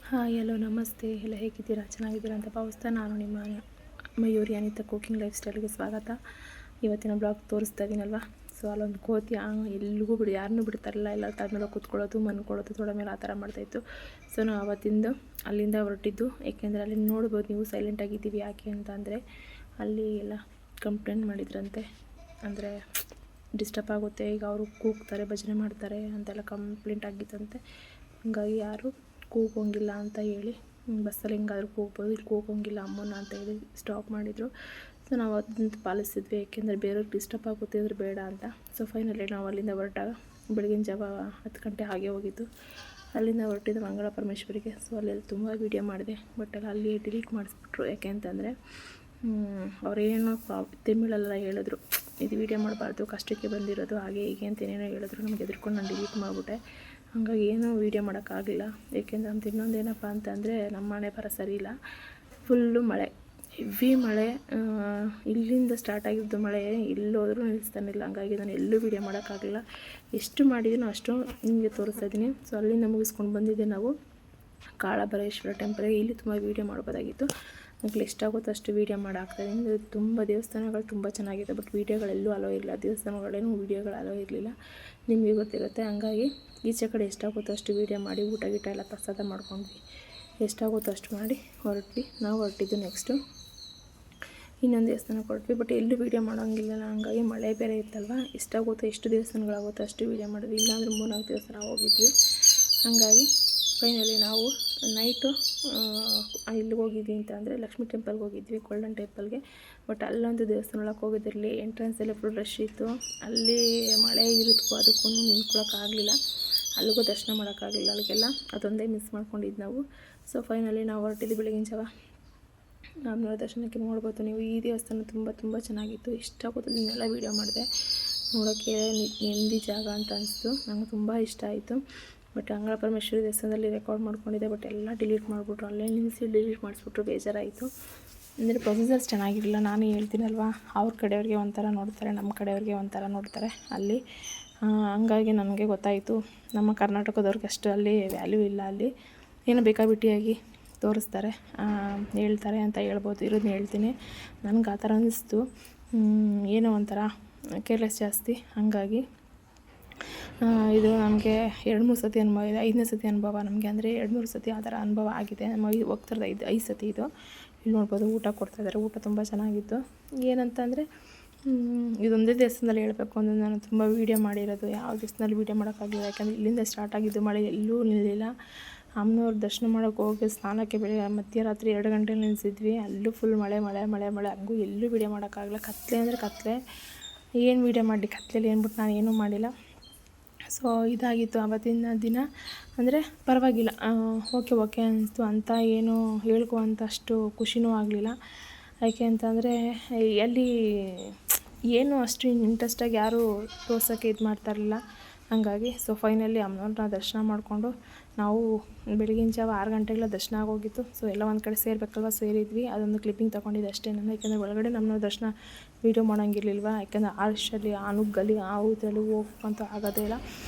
Hi hello ನಮಸ್ತೆ. ಎಲ್ಲ ಹೇಗಿದ್ದೀರಾ? ಚೆನ್ನಾಗಿದ್ದೀರಾ ಅಂತ ಭಾವಿಸ್ತಾ ನಾನು ನಿಮ್ಮ ಮಯೂರಿ ಅನಿತಾ ಕುಕಿಂಗ್ ಲೈಫ್ ಸ್ಟೈಲ್ಗೆ ಸ್ವಾಗತ. ಇವತ್ತಿನ ಬ್ಲಾಗ್ ತೋರಿಸ್ತಾ ಇದ್ದೀನಲ್ವ. ಸೊ ಅಲ್ಲೊಂದು ಕೋತಿ ಎಲ್ಲಿಗೂ ಯಾರನ್ನೂ ಬಿಡ್ತಾರಲ್ಲ, ಎಲ್ಲ ತಡ ಮೇಲೆ ಕೂತ್ಕೊಳ್ಳೋದು, ಮನ್ಕೊಳ್ಳೋದು, ತೊಡೆ ಮೇಲೆ ಆ ಥರ ಮಾಡ್ತಾಯಿತ್ತು. ಸೊ ನಾವು ಅವತ್ತಿಂದು ಅಲ್ಲಿಂದ ಹೊರಟಿದ್ದು, ಏಕೆಂದರೆ ಅಲ್ಲಿ ನೋಡ್ಬೋದು ನೀವು ಸೈಲೆಂಟಾಗಿದ್ದೀವಿ. ಯಾಕೆ ಅಂತ ಅಂದರೆ ಅಲ್ಲಿ ಎಲ್ಲ ಕಂಪ್ಲೇಂಟ್ ಮಾಡಿದ್ರಂತೆ, ಅಂದರೆ ಡಿಸ್ಟರ್ಬ್ ಆಗುತ್ತೆ, ಈಗ ಅವರು ಕೂಗ್ತಾರೆ, ಭಜನೆ ಮಾಡ್ತಾರೆ ಅಂತೆಲ್ಲ ಕಂಪ್ಲೇಂಟ್ ಆಗಿತ್ತಂತೆ. ಹಾಗಾಗಿ ಯಾರು ಕೂಗೋಂಗಿಲ್ಲ ಅಂತ ಹೇಳಿ, ಬಸ್ಸಲ್ಲಿ ಹೆಂಗಾದ್ರೂ ಕೂಗ್ಬೋದು, ಇಲ್ಲಿ ಕೂಗೋಂಗಿಲ್ಲ ಅಮ್ಮನ ಅಂತ ಹೇಳಿ ಸ್ಟಾಪ್ ಮಾಡಿದರು. ಸೊ ನಾವು ಅದನ್ನು ಪಾಲಿಸಿದ್ವಿ, ಏಕೆಂದರೆ ಬೇರೆಯವ್ರಿಗೆ ಡಿಸ್ಟರ್ಬ್ ಆಗುತ್ತೆ ಅಂದರೆ ಬೇಡ ಅಂತ. ಸೊ ಫೈನಲಿ ನಾವು ಅಲ್ಲಿಂದ ಹೊರಟಾಗ ಬೆಳಗಿನ ಜಾವ 10 ಗಂಟೆ ಹಾಗೆ ಹೋಗಿದ್ದು. ಅಲ್ಲಿಂದ ಹೊರಟಿದ್ದು ಮಂಗಳ ಪರಮೇಶ್ವರಿಗೆ. ಸೊ ಅಲ್ಲೆಲ್ಲ ತುಂಬ ವೀಡಿಯೋ ಮಾಡಿದೆ, ಬಟ್ ಅಲ್ಲಿ ಡಿಲೀಟ್ ಮಾಡಿಸ್ಬಿಟ್ರು. ಯಾಕೆ ಅಂತಂದರೆ ಅವರೇನೋ ತಮಿಳಲ್ಲೆಲ್ಲ ಹೇಳಿದ್ರು, ಇದು ವೀಡಿಯೋ ಮಾಡಬಾರ್ದು, ಕಷ್ಟಕ್ಕೆ ಬಂದಿರೋದು, ಹಾಗೆ ಹೀಗೆ ಅಂತ ಏನೇನೋ ಹೇಳಿದ್ರು. ನಮ್ಗೆ ಎದುರ್ಕೊಂಡು ನಾನು ಡಿಲೀಟ್ ಮಾಡಿಬಿಟ್ಟೆ. ಹಾಗಾಗಿ ಏನೂ ವೀಡಿಯೋ ಮಾಡೋಕ್ಕಾಗಲಿಲ್ಲ. ಏಕೆಂದರೆ ಅಂತ ಇನ್ನೊಂದೇನಪ್ಪ ಅಂತಂದರೆ ನಮ್ಮ ಮನೆ ಬರ ಸರಿ ಇಲ್ಲ, ಫುಲ್ಲು ಮಳೆ, ಹೆವಿ ಮಳೆ. ಇಲ್ಲಿಂದ ಸ್ಟಾರ್ಟ್ ಆಗಿದ್ದು ಮಳೆ ಎಲ್ಲೋದ್ರೂ ನಿಲ್ಲಿಸ್ತಾನಿಲ್ಲ. ಹಾಗಾಗಿ ನಾನು ಎಲ್ಲೂ ವೀಡಿಯೋ ಮಾಡೋಕ್ಕಾಗಲಿಲ್ಲ. ಎಷ್ಟು ಮಾಡಿದ್ದೀನೋ ಅಷ್ಟು ನಿಮಗೆ ತೋರಿಸ್ತಾ ಇದ್ದೀನಿ. ಸೊ ಅಲ್ಲಿಂದ ಮುಗಿಸ್ಕೊಂಡು ಬಂದಿದ್ದೆ ನಾವು ಕಾಳಭೈರೇಶ್ವರ ಟೆಂಪಲ್ಗೆ. ಇಲ್ಲಿ ತುಂಬ ವೀಡಿಯೋ ಮಾಡ್ಬೋದಾಗಿತ್ತು, ನನಗೆ ಎಷ್ಟಾಗುತ್ತೋ ಅಷ್ಟು ವೀಡಿಯೋ ಮಾಡಾಕ್ತಾಯಿದ್ದೀನಿ. ತುಂಬ ದೇವಸ್ಥಾನಗಳು ತುಂಬ ಚೆನ್ನಾಗಿದೆ, ಬಟ್ ವೀಡಿಯೋಗಳೆಲ್ಲೂ ಅಲೋ ಇಲ್ಲ. ದೇವಸ್ಥಾನಗಳೇನು ವೀಡಿಯೋಗಳು ಅಲೋ ಇರಲಿಲ್ಲ, ನಿಮಗೆ ಗೊತ್ತಿರುತ್ತೆ. ಹಂಗಾಗಿ ಈಚೆ ಕಡೆ ಎಷ್ಟಾಗುತ್ತೋ ಅಷ್ಟು ವೀಡಿಯೋ ಮಾಡಿ, ಊಟ ಗೀಟ ಎಲ್ಲ ಪ್ರಸಾದ ಮಾಡ್ಕೊಂಡ್ವಿ. ಎಷ್ಟಾಗುತ್ತೋ ಅಷ್ಟು ಮಾಡಿ ಹೊರಟ್ವಿ. ನಾವು ಹೊರಟಿದ್ದು ನೆಕ್ಸ್ಟು ಇನ್ನೊಂದು ದೇವಸ್ಥಾನಕ್ಕೆ ಹೊರಟ್ವಿ, ಬಟ್ ಎಲ್ಲೂ ವೀಡಿಯೋ ಮಾಡೋಂಗಿಲ್ಲ. ಹಂಗಾಗಿ ಮಳೆ ಬೇರೆ ಇತ್ತಲ್ವ, ಎಷ್ಟಾಗುತ್ತೋ ಎಷ್ಟು ದೇವಸ್ಥಾನಗಳಾಗುತ್ತೋ ಅಷ್ಟು ವೀಡಿಯೋ ಮಾಡಿದ್ವಿ. ಇಲ್ಲಾಂದರೆ 3-4 ದೇವಸ್ಥಾನ ಹೋಗಿದ್ವಿ. ಹಾಗಾಗಿ ಫೈನಲಿ ನಾವು ನೈಟು ಇಲ್ಲಿಗೆ ಹೋಗಿದ್ವಿ ಅಂತ ಅಂದರೆ ಲಕ್ಷ್ಮೀ ಟೆಂಪಲ್ಗೆ ಹೋಗಿದ್ವಿ, ಗೋಲ್ಡನ್ ಟೆಂಪಲ್ಗೆ. ಬಟ್ ಅಲ್ಲೊಂದು ದೇವಸ್ಥಾನ ಒಳಗೆ ಹೋಗಿದ್ದಿರಲಿ, ಎಂಟ್ರೆನ್ಸಲ್ಲೇ ಫುಲ್ ರಶ್ ಇತ್ತು. ಅಲ್ಲಿ ಮಳೆ ಇರುತ್ತೋ ಅದಕ್ಕೂ ನಿಂತ್ಕೊಳ್ಳೋಕ್ಕಾಗಲಿಲ್ಲ, ಅಲ್ಲಿಗೂ ದರ್ಶನ ಮಾಡೋಕ್ಕಾಗಲಿಲ್ಲ. ಅಲ್ಲಿಗೆಲ್ಲ ಅದೊಂದೇ ಮಿಸ್ ಮಾಡ್ಕೊಂಡಿದ್ದು ನಾವು. ಸೊ ಫೈನಲಿ ನಾವು ಹೊರಟಿದ್ದು ಬೆಳಗಿನ ಜಾವ. ರಾಮನವರ ದರ್ಶನಕ್ಕೆ ನೋಡ್ಬೋದು ನೀವು. ಈ ದೇವಸ್ಥಾನ ತುಂಬ ತುಂಬ ಚೆನ್ನಾಗಿತ್ತು, ಇಷ್ಟಾಗುತ್ತದೆ. ಇದನ್ನೆಲ್ಲ ವೀಡಿಯೋ ಮಾಡಿದೆ, ನೋಡೋಕ್ಕೆ ನೆಮ್ಮದಿ ಜಾಗ ಅಂತ ಅನಿಸ್ತು. ನಂಗೆ ತುಂಬ ಇಷ್ಟ ಆಯಿತು. ಬಟ್ ಮಂಗಳ ಪರಮೇಶ್ವರಿ ದೇವಸ್ಥಾನದಲ್ಲಿ ರೆಕಾರ್ಡ್ ಮಾಡ್ಕೊಂಡಿದ್ದೆ, ಬಟ್ ಎಲ್ಲ ಡಿಲೀಟ್ ಮಾಡಿಬಿಟ್ರು. ಅಲ್ಲೇ ನಿಲ್ಲಿಸಿ ಡಿಲೀಟ್ ಮಾಡಿಸ್ಬಿಟ್ರು, ಬೇಜಾರಾಯಿತು. ಅಂದರೆ ಪ್ರೊಸೀಜರ್ಸ್ ಚೆನ್ನಾಗಿರಲಿಲ್ಲ. ನಾನು ಹೇಳ್ತೀನಲ್ವ, ಅವ್ರ ಕಡೆಯವ್ರಿಗೆ ಒಂಥರ ನೋಡ್ತಾರೆ, ನಮ್ಮ ಕಡೆಯವ್ರಿಗೆ ಒಂಥರ ನೋಡ್ತಾರೆ ಅಲ್ಲಿ. ಹಂಗಾಗಿ ನನಗೆ ಗೊತ್ತಾಯಿತು, ನಮ್ಮ ಕರ್ನಾಟಕದವ್ರಿಗೆ ಅಷ್ಟು ಅಲ್ಲಿ ವ್ಯಾಲ್ಯೂ ಇಲ್ಲ. ಅಲ್ಲಿ ಏನೋ ಬೇಕಾಬಿಟ್ಟಿಯಾಗಿ ತೋರಿಸ್ತಾರೆ, ಹೇಳ್ತಾರೆ ಅಂತ ಹೇಳ್ಬೋದು. ಇರೋದನ್ನ ಹೇಳ್ತೀನಿ, ನನಗೆ ಆ ಥರ ಅನ್ನಿಸ್ತು. ಏನೋ ಒಂಥರ ಕೇರ್ಲೆಸ್ ಜಾಸ್ತಿ. ಹಾಗಾಗಿ ಇದು ನಮಗೆ 2-3 ಸತಿ ಅನುಭವ ಇದೆ, 5ನೇ ಸತಿ ಅನುಭವ ನಮಗೆ. ಅಂದರೆ 2-3 ಸತಿ ಆ ಥರ ಅನುಭವ ಆಗಿದೆ. ನಮ್ಮ ಹೋಗ್ತಿರೋದು 5 ಸತಿ ಇದು. ಇಲ್ಲಿ ನೋಡ್ಬೋದು ಊಟ ಕೊಡ್ತಾಯಿದ್ದಾರೆ, ಊಟ ತುಂಬ ಚೆನ್ನಾಗಿತ್ತು. ಏನಂತಂದರೆ ಇದೊಂದೇ ದೇವಸ್ಥಾನದಲ್ಲಿ ಹೇಳಬೇಕು ಅಂದರೆ ನಾನು ತುಂಬ ವೀಡಿಯೋ ಮಾಡಿರೋದು, ಯಾವ ದೇವಸ್ಥಾನದಲ್ಲಿ ವೀಡಿಯೋ ಮಾಡೋಕ್ಕಾಗಲಿಲ್ಲ. ಯಾಕಂದರೆ ಇಲ್ಲಿಂದ ಸ್ಟಾರ್ಟ್ ಆಗಿದ್ದು ಮಳೆ ಎಲ್ಲೂ ನಿಲ್ಲಿಲ್ಲ. ಅಮ್ಮನವ್ರ ದರ್ಶನ ಮಾಡೋಕ್ಕೆ ಹೋಗಿ ಸ್ನಾನಕ್ಕೆ ಮಧ್ಯರಾತ್ರಿ 2 ಗಂಟೆಲಿ ನಿಲ್ಲಿಸಿದ್ವಿ. ಅಲ್ಲೂ ಫುಲ್ ಮಳೆ ಮಳೆ ಮಳೆ ಮಳೆ. ಹಂಗೂ ಎಲ್ಲೂ ವೀಡಿಯೋ ಮಾಡೋಕ್ಕಾಗಲ್ಲ, ಕತ್ಲೆ ಅಂದರೆ ಕತ್ಲೆ. ಏನು ವೀಡಿಯೋ ಮಾಡಲಿ ಕತ್ಲೆಯಲ್ಲಿ ಅಂದ್ಬಿಟ್ಟು ನಾನು ಏನೂ ಮಾಡಿಲ್ಲ. ಸೊ ಇದಾಗಿತ್ತು ಆವತ್ತಿನ ದಿನ. ಅಂದರೆ ಪರವಾಗಿಲ್ಲ, ಓಕೆ ಅನ್ನಿಸ್ತು. ಅಂತ ಏನು ಹೇಳ್ಕೊ ಅಷ್ಟು ಖುಷಿನೂ ಆಗಲಿಲ್ಲ. ಯಾಕೆ ಅಂತಂದರೆ ಅಲ್ಲಿ ಏನು ಅಷ್ಟು ಇಂಟ್ರೆಸ್ಟಾಗಿ ಯಾರೂ ತೋರ್ಸೋಕ್ಕೆ ಇದು ಮಾಡ್ತಾಯಿರಲಿಲ್ಲ. ಹಾಗಾಗಿ ಸೊ ಫೈನಲಿ ಅಮ್ಮನವ್ರನ್ನ ದರ್ಶನ ಮಾಡಿಕೊಂಡು ನಾವು ಬೆಳಗಿನ ಜಾವ 6 ಗಂಟೆಗೆಲ್ಲ ದರ್ಶನ ಆಗೋಗಿತ್ತು. ಸೊ ಎಲ್ಲ ಒಂದು ಕಡೆ ಸೇರಬೇಕಲ್ವ, ಸೇರಿದ್ವಿ. ಅದೊಂದು ಕ್ಲಿಪ್ಪಿಂಗ್ ತೊಗೊಂಡಿದ್ದು ಅಷ್ಟೇ ನಾನು. ಯಾಕೆಂದರೆ ಒಳಗಡೆ ನಮ್ಮನ್ನ ದರ್ಶನ ವೀಡಿಯೋ ಮಾಡೋಂಗಿರ್ಲಿಲ್ವ. ಯಾಕೆಂದರೆ ಆ ರಶಲ್ಲಿ ಆ ನುಗ್ಗಲ್ಲಿ ಆ ಊರಲ್ಲಿ ಹೋಗ್ಬೇಕಂತ ಆಗೋದೇ ಇಲ್ಲ.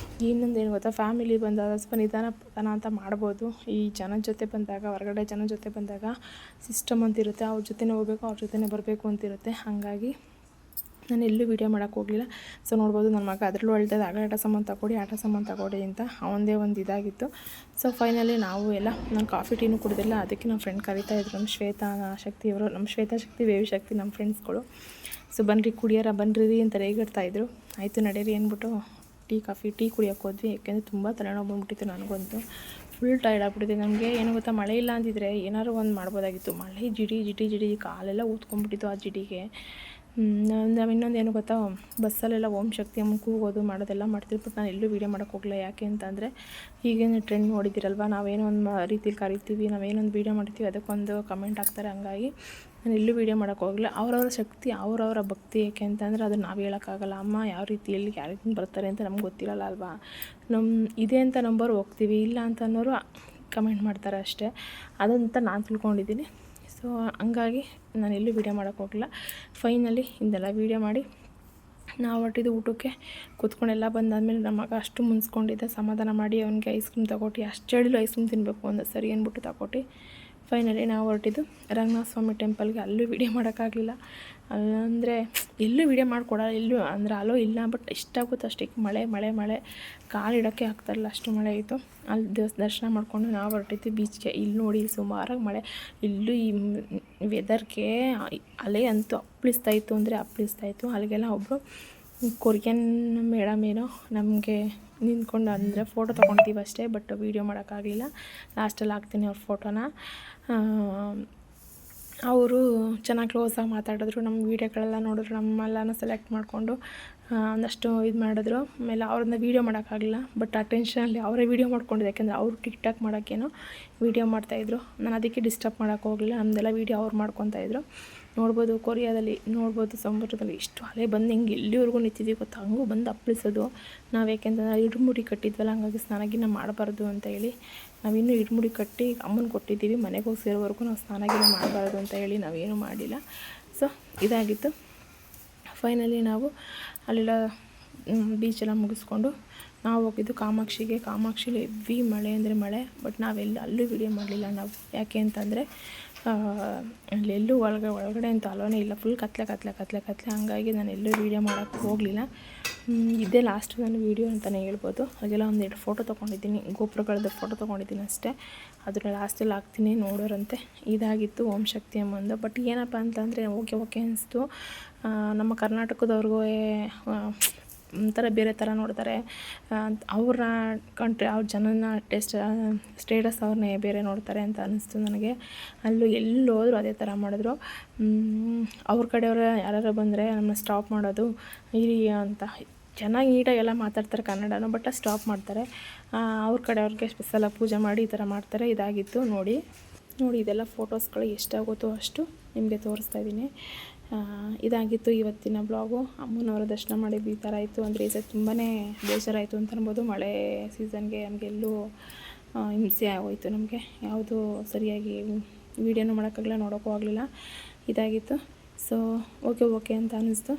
ಇನ್ನೊಂದು ಏನು ಗೊತ್ತಾ, ಫ್ಯಾಮಿಲಿ ಬಂದಾಗ ಸ್ವಲ್ಪ ನಿಧಾನ ಅಂತ ಮಾಡ್ಬೋದು. ಈ ಜನದ ಜೊತೆ ಬಂದಾಗ, ಹೊರಗಡೆ ಜನದ ಜೊತೆ ಬಂದಾಗ ಸಿಸ್ಟಮ್ ಅಂತಿರುತ್ತೆ, ಅವ್ರ ಜೊತೆನೇ ಹೋಗಬೇಕು, ಅವ್ರ ಜೊತೆನೇ ಬರಬೇಕು ಅಂತಿರುತ್ತೆ. ಹಾಗಾಗಿ ನಾನು ಎಲ್ಲೂ ವೀಡಿಯೋ ಮಾಡೋಕ್ಕೆ ಹೋಗಲಿಲ್ಲ. ಸೊ ನೋಡ್ಬೋದು ನನ್ನ ಮಗ ಅದರಲ್ಲೂ ಹೇಳ್ತಾಯಿದ್ದೆ, ಆಟ ಸಾಮಾನು ತಗೊಡಿ ಅಂತ. ಅವನದೇ ಒಂದು ಇದಾಗಿತ್ತು. ಸೊ ಫೈನಲಿ ನಾವು ಎಲ್ಲ, ನಾನು ಕಾಫಿ ಟೀನೂ ಕುಡಿದಿಲ್ಲ, ಅದಕ್ಕೆ ನಮ್ಮ ಫ್ರೆಂಡ್ ಕರೀತಾಯಿದ್ರು, ನಮ್ಮ ಶ್ವೇತಾ ಶಕ್ತಿಯವರು, ನಮ್ಮ ಶ್ವೇತಾ ಶಕ್ತಿ, ಬೇವಿ ಶಕ್ತಿ, ನಮ್ಮ ಫ್ರೆಂಡ್ಸ್ಗಳು. ಸೊ ಬನ್ನಿರಿ ಕುಡಿಯೋರ ಬನ್ನಿರಿ ಅಂತ ರೇಗಿಡ್ತಾಯಿದ್ರು. ಆಯಿತು ನಡೀರಿ ಅಂದ್ಬಿಟ್ಟು ಟೀ ಕುಡಿಯೋಕ್ಕೆ ಹೋದ್ವಿ. ಯಾಕೆಂದರೆ ತುಂಬ ತಲೆನೋವು ಬಂದುಬಿಟ್ಟಿತ್ತು ನನಗಂತೂ. ಫುಲ್ ಟೈರ್ಡ್ ಆಗಿಬಿಟ್ಟಿದೆ. ನಮಗೆ ಏನು ಗೊತ್ತಾ, ಮಳೆ ಇಲ್ಲ ಅಂದಿದ್ರೆ ಏನಾದ್ರು ಒಂದು ಮಾಡ್ಬೋದಾಗಿತ್ತು. ಮಳೆ ಜಿಡಿ ಕಾಲೆಲ್ಲ ಊದ್ಕೊಂಡ್ಬಿಟ್ಟಿತ್ತು ಆ ಜಿಡಿಗೆ. ನಾವು ಇನ್ನೊಂದು ಏನು ಗೊತ್ತಾ, ಬಸ್ಸಲ್ಲೆಲ್ಲ ಓಂ ಶಕ್ತಿ ಅಮ್ಮನ ಕೂಗೋದು ಮಾಡೋದೆಲ್ಲ ಮಾಡ್ತೀವಿ. ಬಟ್ ನಾನು ಎಲ್ಲೂ ವೀಡಿಯೋ ಮಾಡೋಕ್ಕೆ ಹೋಗಲಿಲ್ಲ. ಯಾಕೆ ಅಂತಂದರೆ ಈಗೇನು ಟ್ರೆಂಡ್ ನೋಡಿದ್ದೀರಲ್ವ, ನಾವೇನೋ ಒಂದು ರೀತಿಲಿ ಕರಿತೀವಿ, ನಾವೇನೊಂದು ವೀಡಿಯೋ ಮಾಡ್ತೀವಿ, ಅದಕ್ಕೊಂದು ಕಮೆಂಟ್ ಹಾಕ್ತಾರೆ. ಹಂಗಾಗಿ ನಾನು ಎಲ್ಲೂ ವೀಡಿಯೋ ಮಾಡೋಕ್ಕೆ ಹೋಗಲಿಲ್ಲ. ಅವರವರ ಶಕ್ತಿ, ಅವರವರ ಭಕ್ತಿ. ಏಕೆ ಅಂತಂದರೆ ಅದನ್ನು ನಾವು ಹೇಳೋಕ್ಕಾಗಲ್ಲ. ಅಮ್ಮ ಯಾವ ರೀತಿಯಲ್ಲಿ ಯಾವ ರೀತಿ ಬರ್ತಾರೆ ಅಂತ ನಮ್ಗೆ ಗೊತ್ತಿರಲ್ಲ ಅಲ್ವಾ. ಇದೆ ಅಂತ ನಂಬರ್ ಹೋಗ್ತೀವಿ, ಇಲ್ಲ ಅಂತ ಅನ್ನೋರು ಕಮೆಂಟ್ ಮಾಡ್ತಾರೆ ಅಷ್ಟೇ. ಅದಂತ ನಾನು ತಿಳ್ಕೊಂಡಿದ್ದೀನಿ. ಸೊ ಹಂಗಾಗಿ ನಾನು ಎಲ್ಲೂ ವೀಡಿಯೋ ಮಾಡೋಕ್ಕೆ ಹೋಗಲಿಲ್ಲ. ಫೈನಲಿ ಇದೆಲ್ಲ ವೀಡಿಯೋ ಮಾಡಿ ನಾವು ಹೊರಟಿದ್ದು ಊಟಕ್ಕೆ. ಕೂತ್ಕೊಂಡೆಲ್ಲ ಬಂದಾದಮೇಲೆ ನಮ್ಮ ಮಗ ಅಷ್ಟು ಮುನ್ಸ್ಕೊಂಡಿದ್ದ, ಸಮಾಧಾನ ಮಾಡಿ ಅವನಿಗೆ ಐಸ್ ಕ್ರೀಮ್ ತಗೊಟ್ಟು, ಅಷ್ಟು ಹೇಳಿಲ್ಲ ಐಸ್ ಕ್ರೀಮ್ ತಿನ್ನಬೇಕು ಅಂದ, ಸರಿ ಅಂದ್ಬಿಟ್ಟು ತಗೊಟ್ಟು ಫೈನಲಿ ನಾವು ಹೊರಟಿದ್ದು ರಂಗನಾಥ ಸ್ವಾಮಿ ಟೆಂಪಲ್ಗೆ. ಅಲ್ಲೂ ವೀಡಿಯೋ ಮಾಡೋಕ್ಕಾಗಲಿಲ್ಲ. ಅಲ್ಲಂದರೆ ಎಲ್ಲೂ ವೀಡಿಯೋ ಮಾಡಿಕೊಡಲ್ಲ, ಎಲ್ಲೂ ಅಂದರೆ ಅಲೋ ಇಲ್ಲ. ಬಟ್ ಎಷ್ಟಾಗುತ್ತೋ ಅಷ್ಟಕ್ಕೆ ಮಳೆ ಮಳೆ ಮಳೆ, ಕಾಲಿಡೋಕ್ಕೆ ಆಗ್ತಾಯಿಲ್ಲ, ಅಷ್ಟು ಮಳೆ ಇತ್ತು. ಅಲ್ಲಿ ದರ್ಶನ ಮಾಡಿಕೊಂಡು ನಾವು ಹೊರಟಿದ್ದು ಬೀಚ್ಗೆ. ಇಲ್ಲಿ ನೋಡಿ ಸುಮಾರಾಗಿ ಮಳೆ. ಇಲ್ಲೂ ಈ ವೆದರ್ಗೆ ಅಲೆ ಅಂತೂ ಅಪ್ಪಳಿಸ್ತಾಯಿತ್ತು ಅಂದರೆ ಅಪ್ಪಳಿಸ್ತಾಯಿತ್ತು. ಅಲ್ಲಿಗೆಲ್ಲ ಒಬ್ಬರು ಕೊರಿಯನ್ ಮೇಡಮ್ ಏನೋ ನಮಗೆ ನಿಂತ್ಕೊಂಡು ಅಂದರೆ ಫೋಟೋ ತೊಗೊಳ್ತೀವಿ ಅಷ್ಟೇ, ಬಟ್ ವೀಡಿಯೋ ಮಾಡೋಕ್ಕಾಗಲಿಲ್ಲ. ಲಾಸ್ಟಲ್ಲಿ ಹಾಕ್ತೀನಿ ಅವ್ರ ಫೋಟೋನ. ಅವರು ಚೆನ್ನಾಗಿ ಕ್ಲೋಸಾಗಿ ಮಾತಾಡಿದ್ರು, ನಮ್ಮ ವೀಡಿಯೋಗಳೆಲ್ಲ ನೋಡಿದ್ರು, ನಮ್ಮೆಲ್ಲನೂ ಸೆಲೆಕ್ಟ್ ಮಾಡಿಕೊಂಡು ಒಂದಷ್ಟು ಇದು ಮಾಡಿದ್ರು. ಆಮೇಲೆ ಅವ್ರನ್ನ ವೀಡಿಯೋ ಮಾಡೋಕ್ಕಾಗಲಿಲ್ಲ, ಬಟ್ ಅಟೆನ್ಷನಲ್ಲಿ ಅವರೇ ವೀಡಿಯೋ ಮಾಡ್ಕೊಂಡಿದ್ದು. ಯಾಕೆಂದರೆ ಅವರು ಟಿಕ್ ಟಾಕ್ ಮಾಡೋಕ್ಕೇನೋ ವೀಡಿಯೋ ಮಾಡ್ತಾಯಿದ್ರು. ನಾನು ಅದಕ್ಕೆ ಡಿಸ್ಟರ್ಬ್ ಮಾಡೋಕ್ಕೆ ಹೋಗಲಿಲ್ಲ. ನಮ್ಮದೆಲ್ಲ ವೀಡಿಯೋ ಅವ್ರು ಮಾಡ್ಕೊತಾಯಿದ್ರು. ನೋಡ್ಬೋದು ಕೊರಿಯಾದಲ್ಲಿ, ನೋಡ್ಬೋದು ಸಮುದ್ರದಲ್ಲಿ ಎಷ್ಟು ಅಲೆ ಬಂದು ಹಿಂಗೆ ಎಲ್ಲಿವರೆಗೂ ನಿಂತಿದ್ದೀವಿ ಗೊತ್ತಾ, ಹಂಗೂ ಬಂದು ಅಪ್ಪಳಿಸೋದು. ನಾವು ಯಾಕೆಂತಂದರೆ ಇಡುಮುಡಿ ಕಟ್ಟಿದ್ವಲ್ಲ, ಹಂಗಾಗಿ ಸ್ನಾನಗಿನ ಮಾಡಬಾರ್ದು ಅಂತ ಹೇಳಿ ನಾವಿನ್ನೂ ಇಡುಮುಡಿ ಕಟ್ಟಿ ಅಮ್ಮನ ಕೊಟ್ಟಿದ್ದೀವಿ. ಮನೆಗೆ ಹೋಗಿ ಸೇರೋವರೆಗೂ ನಾವು ಸ್ನಾನಗಿನ ಮಾಡಬಾರ್ದು ಅಂತ ಹೇಳಿ ನಾವೇನು ಮಾಡಿಲ್ಲ. ಸೊ ಇದಾಗಿತ್ತು. ಫೈನಲಿ ನಾವು ಅಲ್ಲೆಲ್ಲ ಬೀಚೆಲ್ಲ ಮುಗಿಸ್ಕೊಂಡು ನಾವು ಹೋಗಿದ್ದು ಕಾಮಾಕ್ಷಿಗೆ. ಕಾಮಾಕ್ಷಿಲಿ ಹೆವಿ ಮಳೆ ಅಂದರೆ ಮಳೆ, ಬಟ್ ನಾವೆಲ್ಲ ಅಲ್ಲೂ ವೀಡಿಯೋ ಮಾಡಲಿಲ್ಲ ನಾವು. ಯಾಕೆ ಅಂತಂದರೆ ಅಲ್ಲೆಲ್ಲೂ ಒಳಗಡೆ ಅಂತೂ ಅಲೋನೇ ಇಲ್ಲ, ಫುಲ್ ಕತ್ಲೆ. ಹಾಗಾಗಿ ನಾನು ಎಲ್ಲೂ ವೀಡಿಯೋ ಮಾಡೋಕ್ಕೆ ಹೋಗಲಿಲ್ಲ. ಇದೇ ಲಾಸ್ಟ್ ನಾನು ವೀಡಿಯೋ ಅಂತಲೇ ಹೇಳ್ಬೋದು. ಹಾಗೆಲ್ಲ ಒಂದೆರಡು ಫೋಟೋ ತೊಗೊಂಡಿದ್ದೀನಿ, ಗೋಪುರಗಳದ್ದು ಫೋಟೋ ತೊಗೊಂಡಿದ್ದೀನಿ ಅಷ್ಟೇ. ಅದನ್ನ ಲಾಸ್ಟಲ್ಲಿ ಹಾಕ್ತೀನಿ, ನೋಡೋರಂತೆ. ಇದಾಗಿತ್ತು ಓಂ ಶಕ್ತಿ ಅಮ್ಮಂದು. ಬಟ್ ಏನಪ್ಪ ಅಂತಂದರೆ ಓಕೆ ಅನಿಸ್ತು. ನಮ್ಮ ಕರ್ನಾಟಕದವ್ರಿಗೂ ಒಂಥರ ಬೇರೆ ಥರ ನೋಡ್ತಾರೆ. ಅವ್ರ ಕಂಟ್ರಿ, ಅವ್ರ ಜನನ ಸ್ಟೇಟಸ್ ಅವ್ರನ್ನೇ ಬೇರೆ ನೋಡ್ತಾರೆ ಅಂತ ಅನ್ನಿಸ್ತು ನನಗೆ. ಅಲ್ಲೂ ಎಲ್ಲೋದ್ರು ಅದೇ ಥರ ಮಾಡಿದ್ರು. ಅವ್ರ ಕಡೆಯವರು ಯಾರು ಬಂದರೆ ನಮ್ಮನ್ನ ಸ್ಟಾಪ್ ಮಾಡೋದು, ಇರಿ ಅಂತ. ಚೆನ್ನಾಗಿ ನೀಟಾಗೆಲ್ಲ ಮಾತಾಡ್ತಾರೆ ಕನ್ನಡನೂ, ಬಟ್ ಸ್ಟಾಪ್ ಮಾಡ್ತಾರೆ. ಅವ್ರ ಕಡೆಯವ್ರಿಗೆ ಸ್ಪೆಷಲಾಗಿ ಪೂಜೆ ಮಾಡಿ ಈ ಥರ ಮಾಡ್ತಾರೆ. ಇದಾಗಿತ್ತು ನೋಡಿ ಇದೆಲ್ಲ ಫೋಟೋಸ್ಗಳು ಎಷ್ಟಾಗುತ್ತೋ ಅಷ್ಟು ನಿಮಗೆ ತೋರಿಸ್ತಾ ಇದ್ದೀನಿ. ಇದಾಗಿತ್ತು ಇವತ್ತಿನ ಬ್ಲಾಗು. ಅಮ್ಮನವರ ದರ್ಶನ ಮಾಡಿದ್ದು ಈ ಥರ ಆಯಿತು. ಅಂದರೆ ಈ ಸತಿ ತುಂಬಾ ಬೇಜಾರಾಯಿತು ಅಂತ ಅನ್ಬೋದು. ಮಳೆ ಸೀಸನ್ಗೆ ನಮಗೆಲ್ಲೂ ಹಿಂಸೆ ಆಗೋಯಿತು. ನಮಗೆ ಯಾವುದು ಸರಿಯಾಗಿ ವೀಡಿಯೋನೂ ಮಾಡೋಕ್ಕಾಗಲಿಲ್ಲ, ನೋಡೋಕ್ಕೂ ಆಗಲಿಲ್ಲ. ಇದಾಗಿತ್ತು. ಸೊ ಓಕೆ ಅಂತ ಅನ್ನಿಸ್ತು.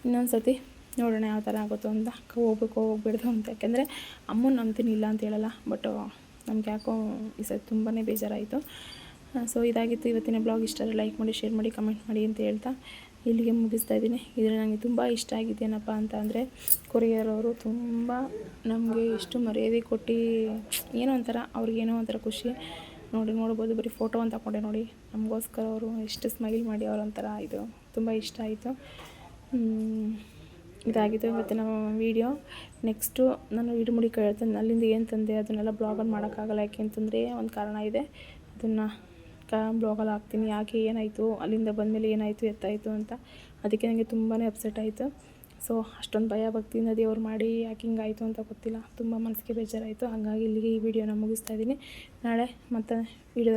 ಇನ್ನೊಂದು ಸತಿ ನೋಡೋಣ ಯಾವ ಥರ ಆಗುತ್ತೋ ಅಂತ, ಹೋಗ್ಬಿಡ್ದು ಅಂತ. ಯಾಕೆಂದರೆ ಅಮ್ಮನ ನಂಬ್ತೀನಿ, ಇಲ್ಲ ಅಂತ ಹೇಳಲ್ಲ, ಬಟ್ ನಮ್ಗೆ ಯಾಕೋ ಈ ಸತಿ ತುಂಬಾ ಬೇಜಾರಾಯಿತು. ಸೊ ಇದಾಗಿತ್ತು ಇವತ್ತಿನ ಬ್ಲಾಗ್. ಇಷ್ಟ ಲೈಕ್ ಮಾಡಿ, ಶೇರ್ ಮಾಡಿ, ಕಮೆಂಟ್ ಮಾಡಿ ಅಂತ ಹೇಳ್ತಾ ಇಲ್ಲಿಗೆ ಮುಗಿಸ್ತಾ ಇದ್ದೀನಿ. ಇದರಲ್ಲಿ ನನಗೆ ತುಂಬ ಇಷ್ಟ ಆಗಿದ್ದೇನಪ್ಪ ಅಂತ ಅಂದರೆ, ಕೊರಿಯರವರು ತುಂಬ ನಮಗೆ ಎಷ್ಟು ಮರ್ಯಾದೆ ಕೊಟ್ಟು ಏನೋ ಒಂಥರ ಅವ್ರಿಗೇನೋ ಒಂಥರ ಖುಷಿ. ನೋಡ್ಬೋದು, ಬರೀ ಫೋಟೋ ಒಂದು ತಗೊಂಡೆ ನೋಡಿ, ನಮಗೋಸ್ಕರ ಅವರು ಎಷ್ಟು ಸ್ಮೈಲ್ ಮಾಡಿ ಅವರೊಂಥರ ಇದು ತುಂಬ ಇಷ್ಟ ಆಯಿತು. ಇದಾಗಿತ್ತು ಇವತ್ತಿನ ವೀಡಿಯೋ. ನೆಕ್ಸ್ಟು ನಾನು ಇಡುಮುಡಿ ಕೇಳ್ತೇನೆ, ಅಲ್ಲಿಂದ ಏನು ತಂದೆ ಅದನ್ನೆಲ್ಲ ಬ್ಲಾಗಲ್ಲಿ ಮಾಡೋಕ್ಕಾಗಲ್ಲ. ಯಾಕೆ ಅಂತಂದರೆ ಒಂದು ಕಾರಣ ಇದೆ, ಅದನ್ನು ಬ್ಲಾಗಲ್ಲಿ ಹಾಕ್ತೀನಿ. ಯಾಕೆ ಏನಾಯಿತು, ಅಲ್ಲಿಂದ ಬಂದಮೇಲೆ ಏನಾಯಿತು ಎತ್ತಾಯಿತು ಅಂತ. ಅದಕ್ಕೆ ನನಗೆ ತುಂಬಾ ಅಪ್ಸೆಟ್ ಆಯಿತು. ಸೊ ಅಷ್ಟೊಂದು ಭಯ ಭಕ್ತಿಯಿಂದ ದೇವ್ರು ಮಾಡಿ ಯಾಕೆ ಹಿಂಗಾಯಿತು ಅಂತ ಗೊತ್ತಿಲ್ಲ, ತುಂಬ ಮನಸ್ಸಿಗೆ ಬೇಜಾರಾಯಿತು. ಹಾಗಾಗಿ ಇಲ್ಲಿಗೆ ಈ ವಿಡಿಯೋನ ಮುಗಿಸ್ತಾ ಇದ್ದೀನಿ. ನಾಳೆ ಮತ್ತೆ ವಿಡಿಯೋ